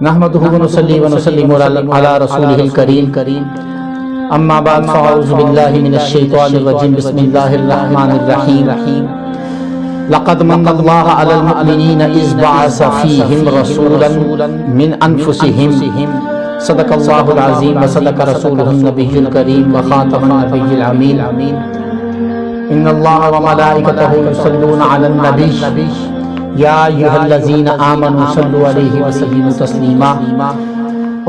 نحمده ونصلي ونسلم على رسوله الكريم اما بعد فاعوذ بالله من الشيطان الرجيم بسم الله الرحمن الرحيم لقد من الله على المؤمنين إذ بعث فيهم رسولا من أنفسهم صدق الله العظيم وصدق رسوله النبي الكريم وخاتم النبي الأمين إن الله وملائكته يصلون على النبي يا أيها الذين آمنوا صلوا عليه وسلموا تسليما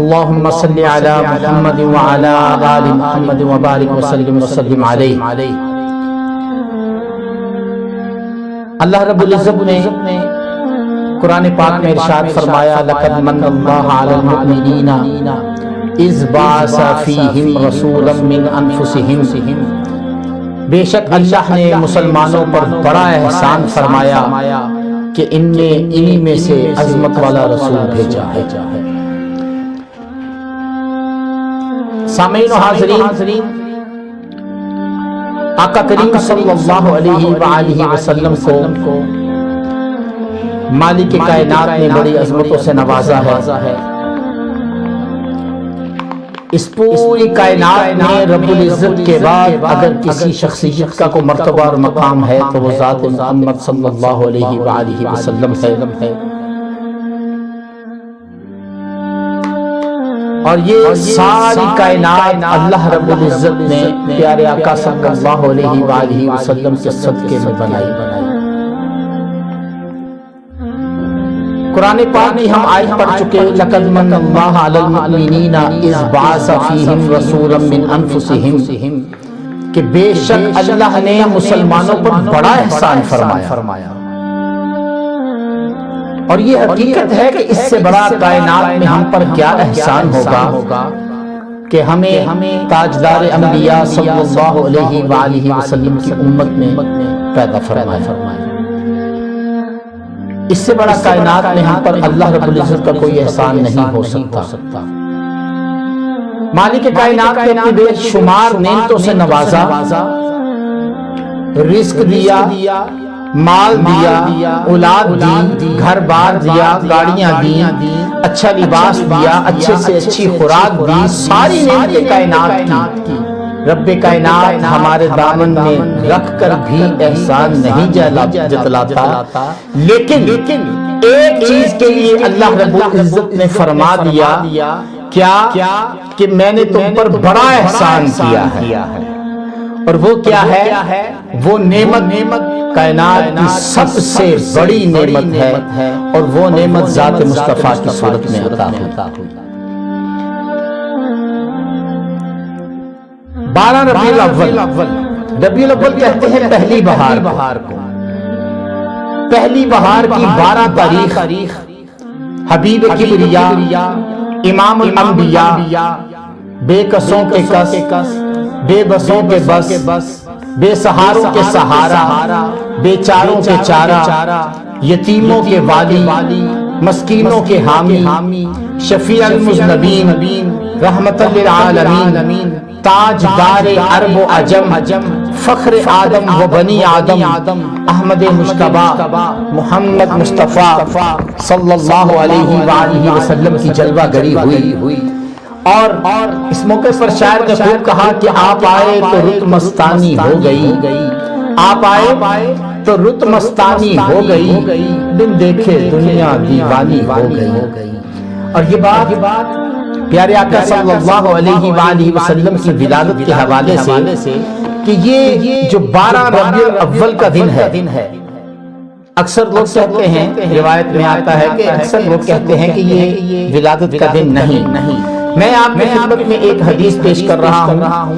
اللهم صل على محمد وعلى آل محمد وبارك وسلم عليه. اللہ رب العزت نے قرآن پاک میں ارشاد فرمایا لقد من اللہ علی المؤمنین اذ بعث فیہم رسولا من انفسہم، بے شک اللہ نے مسلمانوں پر بڑا احسان فرمایا کہ انہی میں سے عظمت والا رسول بھیجا ہے. سامعین و حاضرین، آقا کریم صلی اللہ علیہ وآلہ وسلم کو مالک کائنات نے بڑی عظمتوں سے نوازا ہے. اس پوری کائنات میں رب العزت کے بعد اگر کسی شخصیت کا کوئی مرتبہ اور مقام ہے تو وہ ذات محمد صلی اللہ علیہ وآلہ وسلم ہے. اور یہ ساری کائنات اللہ رب العزت نے پیارے آقا صلی اللہ علیہ وآلہ وسلم کے صدقے میں بنائی. قرآن پاک میں ہم آیت پڑھ چکے لقد من اللہ علی المؤمنین اذ بعث فیہم رسولا من انفسہم، کہ بے شک اللہ نے مسلمانوں پر بڑا احسان فرمایا. اور یہ حقیقت ہے کہ اس سے بڑا کائنات میں ہم پر کیا احسان ہوگا کہ ہمیں تاجدار انبیاء صلی اللہ علیہ وآلہ وسلم کی امت میں پیدا فرمایا. اس سے بڑا کائنات میں ہم پر اللہ رب العزت کا کوئی احسان نہیں ہو سکتا. مالک کائنات نے اپنی بے شمار نعمتوں سے نوازا، رزق دیا، مال دیا، اولاد دی، گھر بار دیا، گاڑیاں دی، اچھا لباس دیا، اچھے سے اچھی خوراک دی، ساری نعمتیں کائنات کی. رب کائنات ہمارے دامن میں رکھ کر بھی احسان نہیں جتلاتا، لیکن ایک چیز کے لیے اللہ رب العزت نے فرما دیا کیا کہ میں نے تم پر بڑا احسان کیا ہے. اور وہ کیا ہے؟ وہ نعمت کائنات کی سب سے بڑی نعمت ہے، اور وہ نعمت ذات مصطفیٰ کی صورت میں عطا ہوئی. 12 ربیع الاول کہتے ہیں پہلی بہار کو. پہلی بہار کی 12 تاریخ حبیب کبریا، امام الانبیاء، بے کسوں کے کس، بے بسوں کے بس، بے سہاروں کے سہارا، بے چاروں کے چارہ، یتیموں کے والی، مسکینوں کے حامی، شفیع المذنبین، رحمت للعالمین، تاجدار عرب و عجم، فخر آدم و بنی آدم، احمد مجتبی محمد مصطفیٰ صلی اللہ علیہ وآلہ وسلم کی جلوہ گری ہوئی. اور اس موقع پر شاعر نے خوب کہا کہ آپ آئے تو رت مستانی ہو گئی، آپ آئے تو رت مستانی ہو گئی، بن دیکھے دنیا دیوانی ہو گئی. اور یہ بات پیارے آقا صلی اللہ علیہ وآلہ وسلم کی ولادت کے حوالے سے کہ یہ جو 12 ربیع الاول کا دن ہے، اکثر لوگ کہتے ہیں، روایت میں آتا ہے کہ اکثر لوگ کہتے ہیں کہ یہ ولادت کا دن نہیں. میں آپ کی خدمت میں ایک حدیث پیش کر رہا ہوں.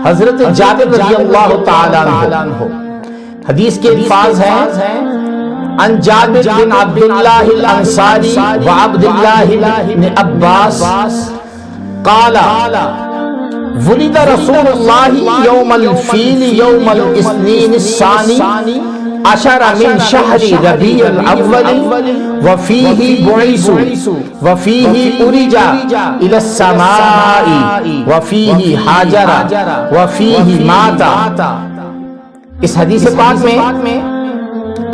حضرت جابر رضی اللہ تعالیٰ عنہ، حدیث کے الفاظ ہیں عن جابر بن عبداللہ الانصاری و عبداللہ بن عباس قال ولد رسول اللہ یوم الفیل یوم الاثنین الثانی عشر من شہر ربیع الاول وفیہ بعث وفیہ ارج الی السماء وفیہ حاجر وفیہ مات. اس حدیث پاک میں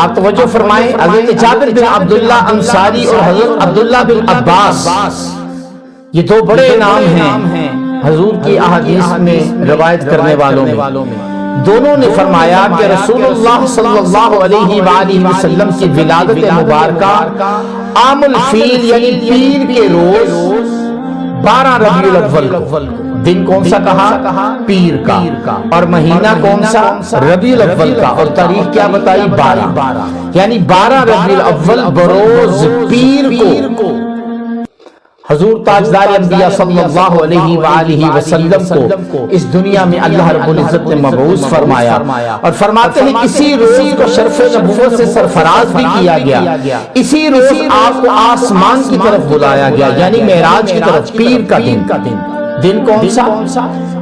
آپ توجہ فرمائیں، حضرت جابر بن عبداللہ انصاری اور حضرت عبداللہ بن عباس، یہ دو بڑے نام ہیں حضور کی احادیث میں روایت کرنے والوں میں۔ دونوں نے فرمایا کہ رسول اللہ صلی اللہ علیہ وآلہ وسلم کی ولادت مبارکہ عام الفیل یعنی پیر کے روز 12 ربیع الاول کو، دن کون سا کہا؟ پیر کا، اور مہینہ کون سا؟ ربیع الاول کا، اور تاریخ کیا بتائی؟ 12، یعنی 12 ربیع الاول بروز پیر کو حضور تاجدار انبیاء صلی اللہ علیہ وآلہ وسلم کو اس دنیا میں اللہ رب العزت نے مبعوث فرمایا، اور فرماتے ہیں اسی روز کو شرف نبوت سے سرفراز بھی کیا گیا، اسی روز آپ کو آسمان کی طرف بلایا گیا، یعنی معراج کی طرف۔ پیر کا دن کون سا؟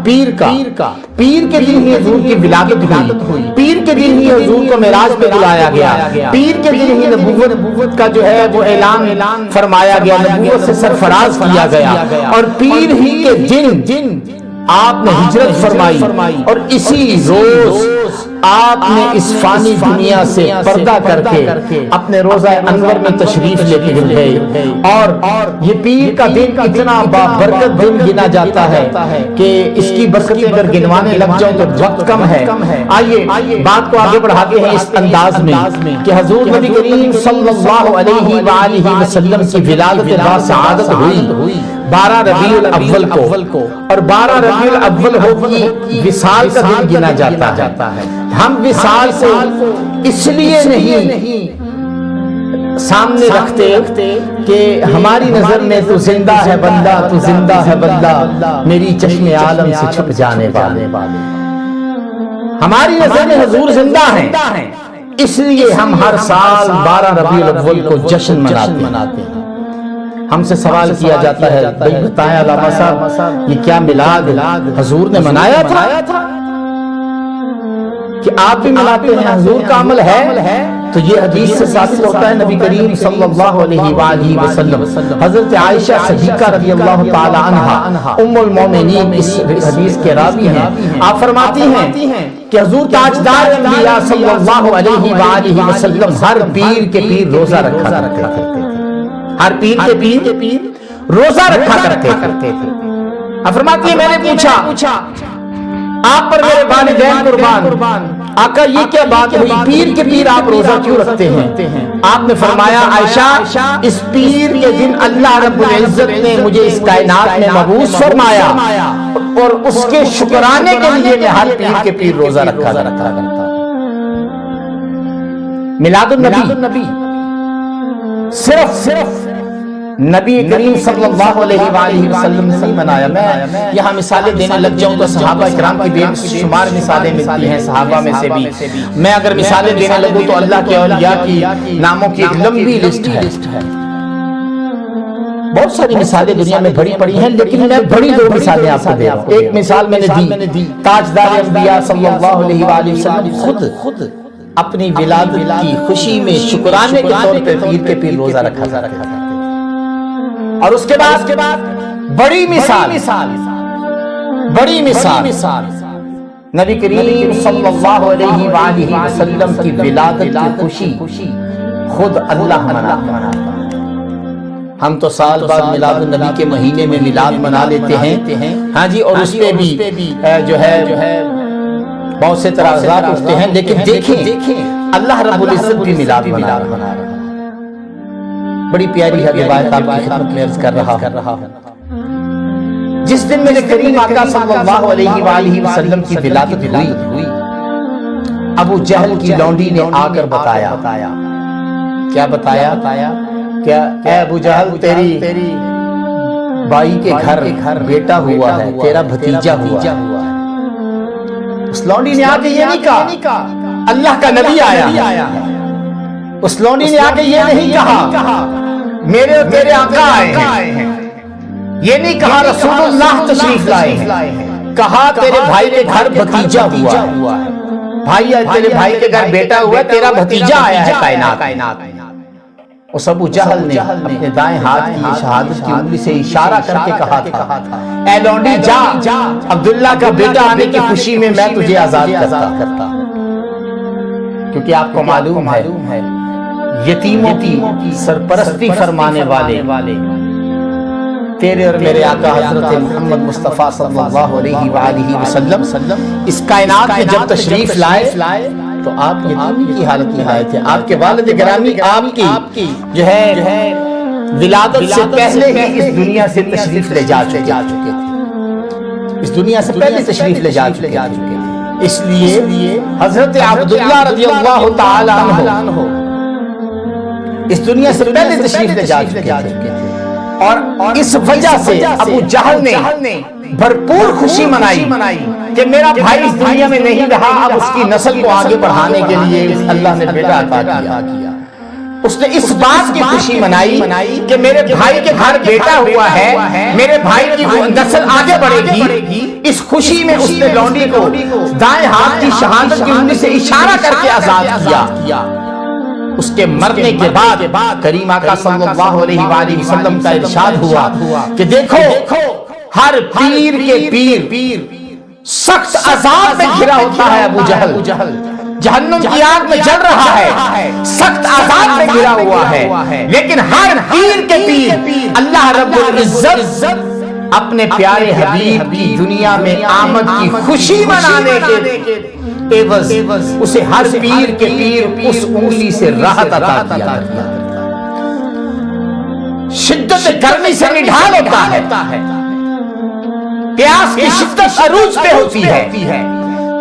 پیر کا، پیر کے دن ہی حضور کی ولادت ہوئی، پیر کے دن ہی حضور کو معراج پہ بلایا گیا، پیر کے دن ہی نبوت کا جو ہے وہ اعلان فرمایا گیا، نبوت سے سرفراز کیا گیا، اور پیر ہی کے دن آپ نے ہجرت فرمائی، اور اسی روز آپ نے اس فانی دنیا سے پردہ کر کے اپنے روضہ انور میں تشریف لے کے گئے، اور یہ پیر کا دن اتنا بابرکت دن گنا جاتا ہے کہ اس کی برکتیں اگر گنوانے لگ جاؤ تو وقت کم ہے۔ آئیے بات کو آگے بڑھاتے ہیں اس انداز میں کہ حضور نبی کریم صلی اللہ علیہ وآلہ وسلم کی ولادت باسعادت ہوئی 12 ربیع الاول کو، اور 12 ربیع الاول ہو کی وصال کا دن گنا جاتا ہے۔ ہم وصال کو اس لیے نہیں سامنے رکھتے کہ ہماری نظر میں تو زندہ ہے بندہ، تو زندہ ہے بندہ میری چشم عالم سے چھپ جانے والے، ہماری نظر میں حضور زندہ ہیں، اس لیے ہم ہر سال 12 ربیع الاول کو جشن مناتے ہیں۔ ہم سے سوال کیا جاتا ہے، بھائی بتائیں علامہ صاحب یہ کیا میلاد حضور نے منایا تھا کہ آپ بھی مناتے ہیں؟ حضور کا عمل ہے؟ تو یہ حدیث سے ثابت ہوتا ہے نبی کریم صلی اللہ علیہ وآلہ وسلم، حضرت عائشہ صدیقہ رضی اللہ تعالی عنہا ام المومنین اس حدیث کے راوی ہیں، آپ فرماتی ہیں کہ حضور تاجدار انبیاء صلی اللہ علیہ وآلہ وسلم ہر پیر کے پیر روزہ رکھا کرتے تھے، ہر پیر کے پیر روزہ رکھا کرتے تھے۔ اب فرماتی ہے میں نے پوچھا آپ پر میرے والدین قربان، آقا یہ کیا بات ہوئی، پیر کے پیر آپ روزہ کیوں رکھتے ہیں؟ آپ نے فرمایا عائشہ اس پیر کے دن اللہ رب العزت نے مجھے اس کائنات میں مبعوث فرمایا، اور اس کے شکرانے کے لیے میں ہر پیر کے پیر روزہ رکھا کرتا۔ میلاد النبی صرف نبی کریم صلی اللہ علیہ وآلہ وسلم نے نہیں منایا۔ میں یہاں مثالیں دینے لگ جاؤں تو صحابہ اکرام کی بے شمار مثالیں ملتی ہیں صحابہ میں سے بھی، میں اگر مثالیں دینے لگوں تو اللہ کے اولیاء کی ناموں کی ایک لمبی لسٹ ہے، بہت ساری مثالیں دنیا میں بڑی پڑی ہیں، لیکن میں بڑی دو مثالیں آپ کو دے رہا ہوں۔ ایک مثال میں نے دی، تاجدار انبیاء صلی اللہ علیہ وآلہ وسلم خود اپنی ولادت کی خوشی میں شکرانے کے طور پہ پیر کے پیر روزہ رکھا تھا، اور اس کے بعد بڑی مثال نبی کریم صلی اللہ علیہ وآلہ وسلم کی ولادت کی خوشی خود اللہ مناتا۔ ہم تو سال بعد میلاد النبی کے مہینے میں میلاد منا لیتے ہیں، ہاں جی، اور اس پہ بھی جو ہے بہت سے اعتراضات اٹھتے ہیں، لیکن دیکھیں اللہ رب العزت بھی میلاد منا رہا ہے۔ بڑی پیاری ہے روایت آپ کی خدمت میں عرض کر رہا ہوں۔ جس دن میرے کریم آقا صلی اللہ علیہ وآلہ وسلم کی ولادت ہوئی، ابو جہل کی لونڈی نے آ کر بتایا، کیا بتایا کہ اے ابو جہل تیری بائی کے گھر بیٹا ہوا ہے، تیرا بھتیجا ہوا ہے۔ اس لونڈی نے آ کے یہ نہیں کہا اللہ کا نبی آیا ہے، اس لونڈی نے آ کے یہ نہیں کہا میرے اور تیرے آقا آئے ہیں، یہ نہیں کہا رسول اللہ تشریف لائے ہیں، کہا تیرے بھائی کے گھر بھتیجا ہوا ہے، بھائی تیرے بھائی کے گھر بیٹا ہوا، تیرا بھتیجا آیا ہے کائنات۔ اس ابو جہل نے اپنے دائیں ہاتھ کی شہادت کی انگلی سے اشارہ کر کے کہا تھا اے لونڈی جا، عبداللہ کا بیٹا آنے کی خوشی میں تجھے آزاد کرتا۔ کیونکہ آپ کو معلوم ہے یتیموں کی سرپرستی فرمانے والے تیرے اور میرے آقا حضرت محمد مصطفیٰ صلی اللہ علیہ وآلہ وسلم اس کائنات میں جب تشریف لائے تو آپ یتیمی کی حالت میں آئے تھے. آپ کے والد گرامی آپ کی جو ہے ولادت سے پہلے ہی اس دنیا سے تشریف لے جا چکے تھے. اس دنیا سے پہلے تشریف لے جا چکے تھے. اس لیے حضرت عبداللہ رضی اللہ تعالی عنہ اس دنیا سے پہلے تشریف لے جا چکے تھے. اور اس وجہ سے ابو جہل نے بھرپور خوشی منائی کہ میرا بھائی اس دنیا میں نہیں رہا، اب اس کی نسل کو آگے بڑھانے کے لیے اللہ نے بیٹا عطا کیا. اس نے اس بات کی خوشی منائی کہ میرے بھائی کے گھر بیٹا ہوا ہے، میرے بھائی کی نسل آگے بڑھے گی. اس خوشی میں اس نے لونڈی کو دائیں ہاتھ کی شہادت کی انگلی سے اشارہ کر کے آزاد کیا. اس کے مرنے کے بعد کریم آقا صلی اللہ علیہ وآلہ وسلم کا ارشاد ہوا کہ دیکھو ہر پیر کے پیر سخت عذاب میں گھرا ہوتا ہے. ابو جہل جہنم کی آگ میں جل رہا ہے، سخت عذاب میں گھرا ہوا ہے، لیکن ہر پیر کے پیر اللہ رب العزت اپنے پیارے حبیب کی دنیا میں آمد کی خوشی منانے کے عوض اسے ہر پیر کے پیر اس انگلی سے راحت عطا کیا. شدت گرمی سے نڈھال ہوتا ہے، پیاس کی شدت عروج پہ ہوتی ہے،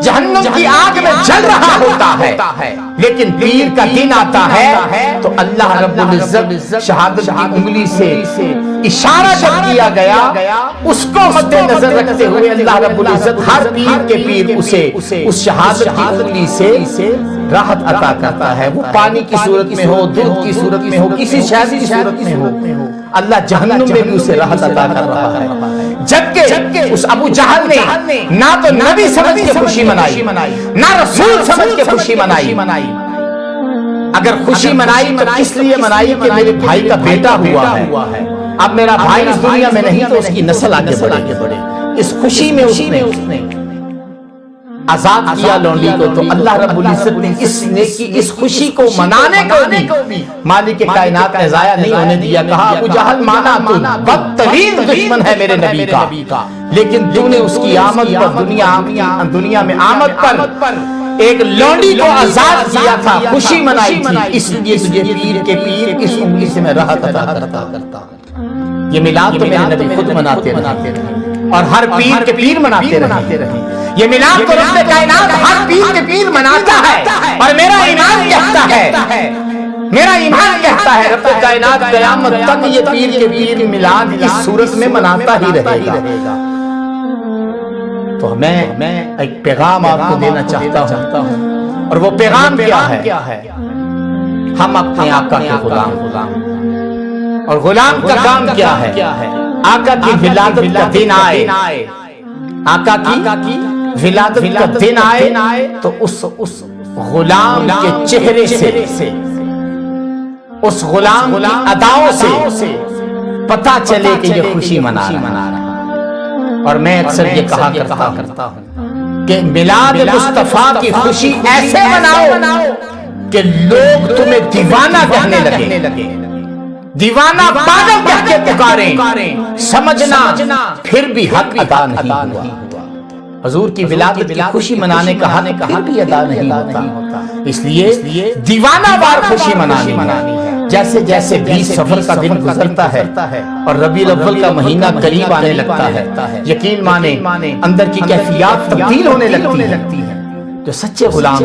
جہنم کی آگ میں جل رہا ہوتا ہے، لیکن پیر کا دن آتا ہے تو اللہ رب العزت شہادت کی انگلی سے اشارہ جب کیا گیا اس کو مد نظر رکھتے ہوئے اللہ رب العزت ہر پیر کے پیر اسے اس شہادت کی انگلی سے راحت عطا کرتا ہے. وہ پانی کی صورت میں ہو، دودھ کی صورت میں ہو، کسی شہد کی صورت میں ہو، اللہ جہنم میں بھی اسے راحت عطا کر رہا ہے. جبکہ اس ابو جہل نے نہ تو نبی سمجھ کے خوشی منائی، نہ رسول سمجھ کے خوشی منائی. اگر خوشی منائی تو کس لیے منائی کہ میرے بھائی کا بیٹا ہوا ہے، اب میرا بھائی اس دنیا میں نہیں تو اس کی نسل آگے بڑھے. اس خوشی میں اس نے آزاد کیا لونڈی کو. تو اللہ رب العزت نے اس نیکی اس خوشی کو منانے کو بھی مالک کائنات نے ضائع نہیں ہونے دیا. کہا ابو جہل مانا تو بدترین دشمن ہے میرے نبی کا، لیکن تو نے اس کی آمد پر دنیا میں آمد پر ایک لونڈی کو آزاد کیا تھا، خوشی منائی تھی، اس لیے تجھے پیر کے پیر اس انگلی سے میں راحت عطا کرتا ہوں. یہ میلاد تو میرے نبی خود مناتے رہے اور ہر پیر کے پیر مناتے رہے. یہ میلاد تو رب کائنات ہر پیر کے پیر مناتا ہے. اور میرا ایمان کہتا ہے رب کائنات قیامت تک یہ پیر کے پیر میلاد اس صورت میں مناتا ہی رہے گا. تو میں ایک پیغام آپ کو دینا چاہتا ہوں، اور وہ پیغام کیا ہے؟ ہم اپنے آقا کے غلام، اور غلام کا کام کیا ہے؟ آقا کی ولادت کا دن آئے، آقا کی ولادت کا دن آئے تو اس غلام کے چہرے سے، اس غلام کی اداؤں سے پتہ چلے کہ یہ خوشی منا رہا ہے. اور میں اکثر یہ کہا کرتا ہوں کہ میلاد مصطفیٰ کی خوشی ایسے مناؤ کہ لوگ تمہیں دیوانہ کہنے لگے، دیوانہ پاگل کہہ کے پکاریں. سمجھنا پھر بھی حق ادا نہیں ہوا. حضور کی ولادت کی خوشی منانے کا حق پھر بھی ادا نہیں ہوتا. اس لیے دیوانہ وار خوشی منانی ہے. جیسے جیسے 20 صفر کا دن گزرتا ہے اور ربیع الاول کا مہینہ قریب آنے لگتا ہے، یقین مانے اندر کی کیفیات تبدیل ہونے لگتی ہے. جو سچے غلام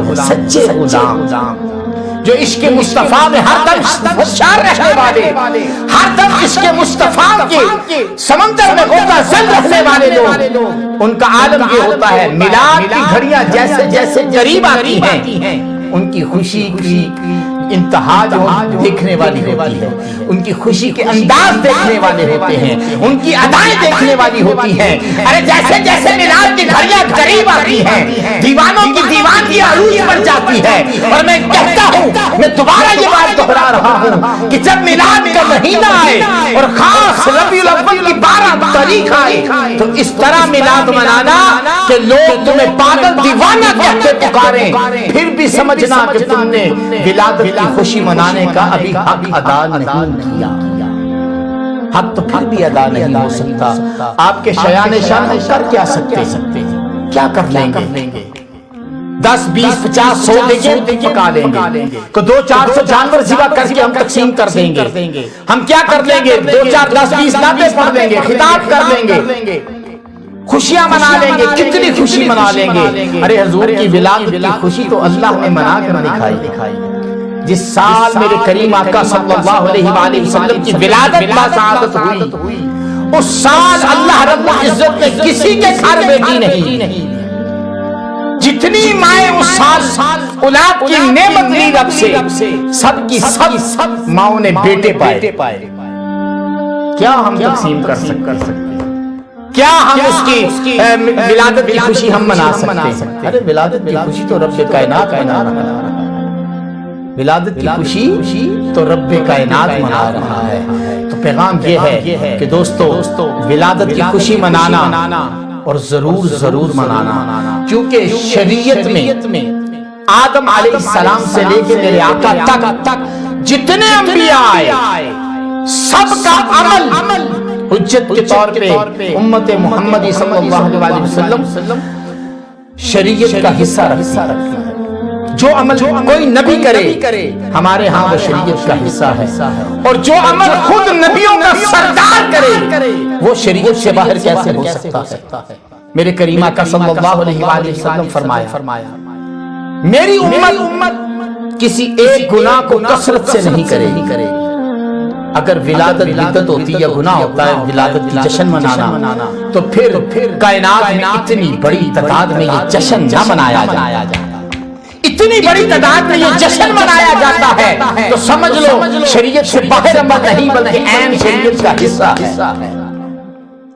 جو عشق مصطفیٰ میں ہر دم ہوشیار رہنے والے، ہر دم عشق مصطفیٰ کے سمندر میں غوطہ زن رہنے والے لوگ، ان کا عالم یہ ہوتا ہے میلاد کی گھڑیاں جیسے جیسے قریب آتی ہیں ان کی خوشی کی انتہا جو دیکھنے والی ہوتی ہے، ان کی خوشی کے انداز دیکھنے والے ہوتے ہیں، ان کی ادائیں دیکھنے والی ہوتی ہیں. ارے جیسے جیسے میلاد کی گھڑیاں قریب آتی ہیں دیوانوں کی دیوانگی عروج پر جاتی ہے. اور میں کہتا ہوں، میں دوبارہ یہ بات دہرا رہا ہوں کہ جب میلاد کا مہینہ آئے اور خاص ربیع الاول کی بات 12 طریقہ ہے، تو اس طرح میلاد منانا کہ لوگ تمہیں پاگل دیوانہ کہہ کے پکاریں، پھر بھی سمجھنا کہ تم نے ولادت کی خوشی منانے کا ابھی حق ادا نہیں کیا۔ حق تو پھر بھی ادا نہیں ہو سکتا۔ آپ کے شایان شان کر کیا سکتے ہیں؟ کیا کر لیں گے؟ 10 20 50 100 دیں گے، پکا لیں گے، کو 200-400 جانور ذبح کر کے ہم تقسیم کر دیں گے۔ ہم کیا کر لیں گے؟ 2-4 10 20 نعتیں پڑھ لیں گے، خطاب کر لیں گے، خوشیاں منا لیں گے، کتنی خوشی منا لیں گے۔ ارے حضور کی ولادت کی خوشی تو اللہ نے منا کر دکھائی۔ جس سال میرے کریم آقا صلی اللہ علیہ وآلہ وسلم کی ولادت باسعادت ہوئی، اس سال اللہ رب العزت نے کسی کے گھر بیٹی نہیں، جتنی مائیں اس سال اولاد کی نعمت لی رب سے، سب کی سب ماؤں نے بیٹے پائے۔ کیا ہم تقسیم کر سکتے؟ کیا ہم اس کی ولادت کی خوشی ہم منا سکتے؟ ارے ولادت کی خوشی تو رب کائنات منا رہا ہے، ولادت کی خوشی تو رب کائنات منا رہا ہے۔ تو پیغام یہ ہے کہ دوستو ولادت کی خوشی منانا اور ضرور منانا، کیونکہ شریعت میں آدم علیہ السلام سے لے کے میرے آقا تک جتنے انبیاء آئے، سب کا عمل حجت کے طور پہ امت محمدی صلی اللہ علیہ وسلم شریعت کا حصہ رکھتا ہے۔ جو عمل کوئی نبی کرے ہمارے ہاں وہ شریعت کا حصہ ہے، اور جو عمل خود نبیوں کا سردار کرے وہ شریعت سے باہر کیسے ہو سکتا ہے؟ میرے کریم آقا صلی اللہ علیہ وآلہ وسلم فرمایا میری امت کسی ایک گناہ کو کثرت سے نہیں کرے۔ اگر ولادت بدعت ہوتی یا گناہ ہوتا ہے ولادت کی جشن منانا، تو پھر کائنات میں اتنی بڑی تعداد میں یہ جشن نہ منایا جائے۔ اتنی بڑی تعداد میں یہ جشن منایا جاتا ہے تو سمجھ لو شریعت سے باہر عمل نہیں بلکہ عین شریعت کا حصہ ہے،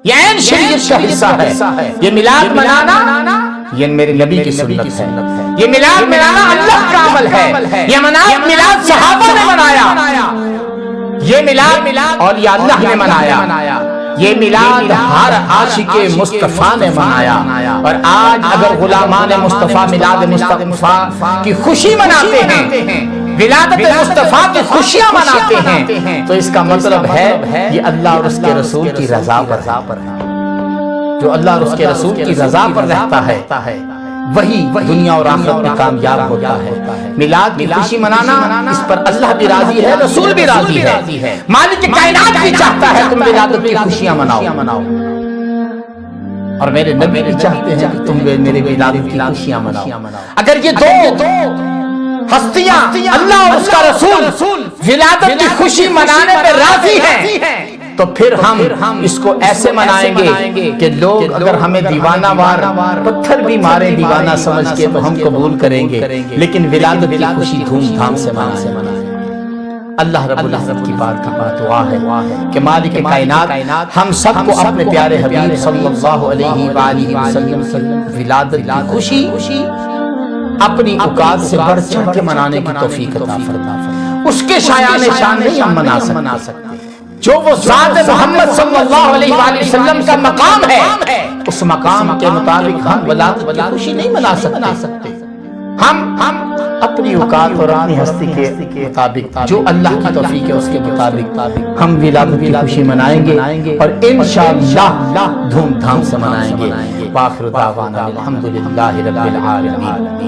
یہ عین شریعت کا حصہ ہے۔ یہ میلاد منانا یہ میرے نبی کی سنت ہے، یہ میلاد منانا اللہ کا عمل ہے، یہ میلاد صحابہ نے منایا، یہ میلاد اولیاء اللہ نے منایا، یہ میلاد ہر عاشق مصطفیٰ نے منایا۔ اور آج اگر غلامان مصطفیٰ میلاد مصطفیٰ کی خوشی مناتے ہیں، ولادت مصطفیٰ کی خوشیاں مناتے ہیں، تو اس کا مطلب ہے یہ اللہ اور اس کے رسول کی رضا پر ہے۔ جو اللہ اور اس کے رسول کی رضا پر رہتا ہے وہی دنیا اور آخرت میں کامیاب ہوتا ہے۔ میلاد کی خوشی منانا اس پر اللہ بھی راضی ہے، رسول بھی راضی ہے، مالک کائنات بھی چاہتا ہے تم ولادت کی خوشیاں مناؤ، اور میرے نبی بھی چاہتے ہیں کہ تم میرے ولادت کی خوشیاں مناؤ۔ اگر یہ دو ہستیاں اللہ اور اس کا رسول ولادت کی خوشی منانے پہ راضی ہیں تو پھر ہم اس کو ایسے منائیں گے کہ لوگ اگر ہمیں دیوانہ وار پتھر بھی مارے دیوانہ سمجھ کے تو ہم قبول کریں گے، لیکن ولادت کی خوشی دھوم دھام سے منائیں۔ اللہ رب العزت کی بات دعا ہے کہ مالک کائنات ہم سب کو اپنے پیارے حبیب صلی اللہ علیہ وآلہ وسلم ولادت کی خوشی اپنی اوقات سے بڑھ چڑھ کے منانے کی توفیق عطا فرمائے۔ اس کے شایان شان نہیں ہم منا سکتے، جو وہ ذات محمد صلی اللہ علیہ وآلہ وسلم کا مقام ہے، اس مقام کے مطابق ہم ولادت کی خوشی نہیں منا سکتے۔ ہم اپنی اوقات اور اپنی ہستی کے مطابق جو اللہ کی توفیق ہے اس کے مطابق ہم ولادت کی خوشی منائیں گے، اور انشاءاللہ دھوم دھام سے منائیں گے۔ وآخر دعوانا الحمدللہ رب العالمین۔